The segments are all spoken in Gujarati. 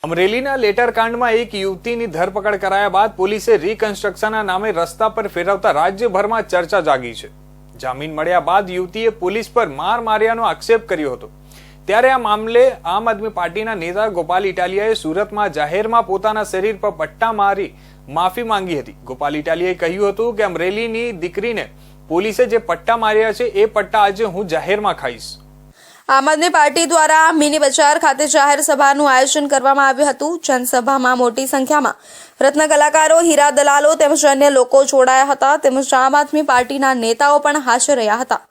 અમરેલીના લેટરકાંડમાં એક યુવતીની ધરપકડ કરાયા બાદ પોલીસે રીકન્સ્ટ્રક્શનના નામે રસ્તા પર ફેરવતા રાજ્યભરમાં ચર્ચા જાગી છે। જામીન મળ્યા બાદ યુવતીએ પોલીસ પર માર માર્યાનો આક્ષેપ કર્યો હતો। ત્યારે આ મામલે આમ આદમી પાર્ટીના નેતા ગોપાલ ઇટાલિયાએ સુરતમાં જાહેરમાં પોતાના શરીર પર પટ્ટા મારી માફી માંગી હતી। ગોપાલ ઇટાલિયાએ કહ્યું હતું કે અમરેલીની દીકરીને પોલીસે જે પટ્ટા માર્યા છે એ પટ્ટા આજે હું જાહેરમાં ખાઈશ। આમ આદમી પાર્ટી દ્વારા મિની બજાર ખાતે જાહેર સભાનું આયોજન કરવામાં આવ્યું હતું। જનસભામાં મોટી સંખ્યામાં રત્ન કલાકારો, હીરા દલાલો તેમજ અન્ય લોકો જોડાયા હતા તેમજ આમ આદમી પાર્ટીના નેતાઓ પણ હાજર રહ્યા હતા।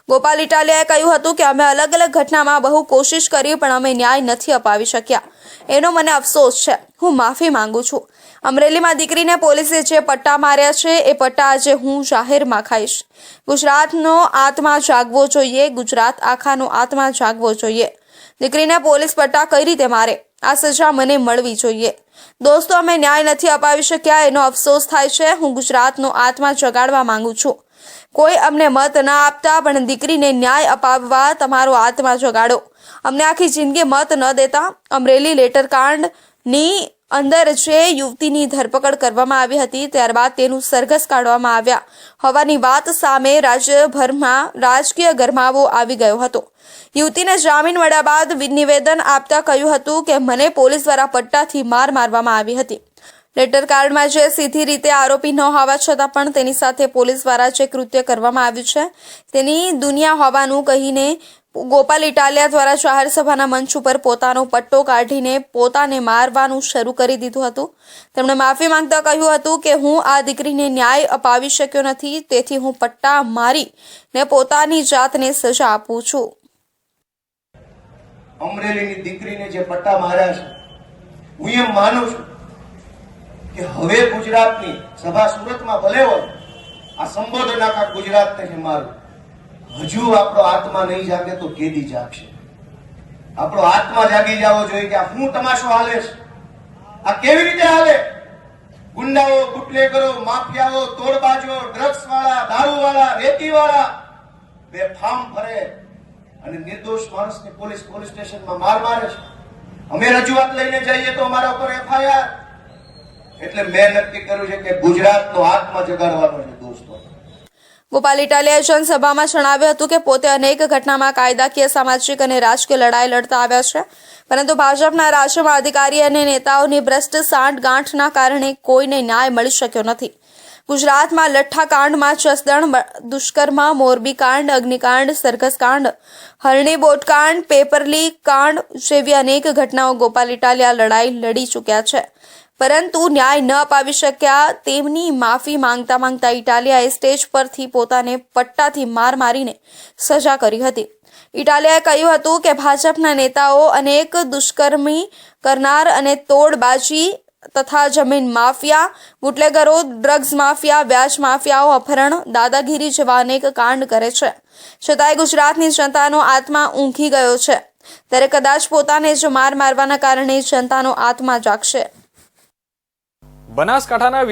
ગોપાલ ઇટાલિયાએ કહ્યું હતું કે અમે અલગ અલગ ઘટનામાં બહુ કોશિશ કરી પણ અમે ન્યાય નથી અપાવી શક્યા। એનો મને અફસોસ છે। હું માફી માંગુ છું। અમરેલીમાં દીકરીને પોલીસે જે પટ્ટા માર્યા છે એ પટ્ટા આજે હું જાહેરમાં ખાઈશ। ગુજરાતનો આત્મા જાગવો જોઈએ। ગુજરાત આખાનો આત્મા જાગવો જોઈએ। દીકરીને પોલીસ પટ્ટા કઈ રીતે મારે, આ સજા મને મળવી જોઈએ। દોસ્તો, અમે ન્યાય નથી અપાવી શક્યા એનો અફસોસ થાય છે। હું ગુજરાતનો આત્મા જગાડવા માંગુ છું। કોઈ અમને મત ના આપતા પણ દીકરીને ન્યાય અપાવવા તમારો આત્મા જગાડો। અમને આખી જિંદગી મત ન દેતા। અમરેલી લેટરકાંડની અંદર જે યુવતીની ધરપકડ કરવામાં આવી હતી ત્યારબાદ તેનું સરઘસ કાઢવામાં આવ્યા હોવાની વાત સામે રાજ્યભરમાં રાજકીય ગરમાવો આવી ગયો હતો। યુવતીને જામીન મળ્યા બાદ નિવેદન આપતા કહ્યું હતું કે મને પોલીસ દ્વારા પટ્ટાથી માર મારવામાં આવી હતી। લેટરકાંડમાં જે સીધી રીતે આરોપી ન હોવા છતાં પણ તેની સાથે પોલીસ દ્વારા જે કૃત્ય કરવામાં આવ્યું છે તેની દુનિયા હોવાનું કહીને ગોપાલ ઇટાલિયા દ્વારા જાહેર સભાના મંચ ઉપર પોતાનો પટ્ટો કાઢીને પોતાને મારવાનું શરૂ કરી દીધું હતું। તેમણે માફી માંગતા કહ્યું હતું કે હું આ દીકરીને ન્યાય અપાવી શક્યો નથી, તેથી હું પટ્ટા મારીને પોતાની જાતને સજા આપું છું। અમરેલીની દીકરીને જે પટ્ટા માર્યા છે, હું એમ માનું છું કે હવે ગુજરાતની સભા સુરતમાં ભલે હોય, આ સંબોધન આખા ગુજરાતને છે મારું। હજુ આપણો આત્મા નહીં જાગે તો કેદી જાગશે? આપણો આત્મા જાગી જવો જોઈએ કે આ શું તમાશો હાલે છે, આ કેવી રીતે હાલે? ગુંડાઓ, બુટલેગરો, માફિયાઓ, તોડબાજો, ડ્રગ્સ વાળા, દારૂ વાળા, રેતી વાળા બેફામ ફરે અને નિર્દોષ માણસને પોલીસ સ્ટેશનમાં માર મારે છે। અમે રજૂઆત લઈને જઈએ તો અમારા ઉપર એફઆઈઆર। એટલે મેં નક્કી કર્યું છે કે ગુજરાતનો આત્મા જગાડવાનો છે દોસ્તો। ગોપાલ ઇટાલિયાએ જનસભામાં જણાવ્યું હતું કે પોતે અનેક ઘટનામાં કાયદાકીય, સામાજિક અને રાજકીય લડાઈ લડતા આવ્યા છે, પરંતુ ભાજપના રાજ્યમાં અધિકારી અને નેતાઓની ભ્રષ્ટ સાંઠગાંઠના કારણે કોઈને ન્યાય મળી શક્યો નથી। ગુજરાતમાં લઠ્ઠાકાંડમાં જસદણ દુષ્કર્મ, મોરબી કાંડ, અગ્નિકાંડ, સરઘસ કાંડ, હરણી બોટકાંડ, પેપર લીક કાંડ જેવી અનેક ઘટનાઓ ગોપાલ ઇટાલિયા લડાઈ લડી ચૂક્યા છે, પરંતુ ન્યાય ન અપાવી શક્યા। તેમની માફી માંગતા ઇટાલિયાએ સ્ટેજ પરથી પોતાને પટ્ટાથી માર મારીને સજા કરી હતી। ઇટાલિયાએ કહ્યું હતું કે ભાજપના નેતાઓ અનેક દુષ્કર્મી કરનાર અને તોડબાજી તથા જમીન માફિયા, બુટલેગરો, ડ્રગ્સ માફિયા, વ્યાજ માફિયાઓ, અપહરણ, દાદાગીરી જેવા અનેક કાંડ કરે છે, છતાંય ગુજરાતની જનતાનો આત્મા ઊંઘી ગયો છે। ત્યારે કદાચ પોતાને જ માર મારવાના કારણે જનતાનો આત્મા જાગશે। બનાસકાંઠાના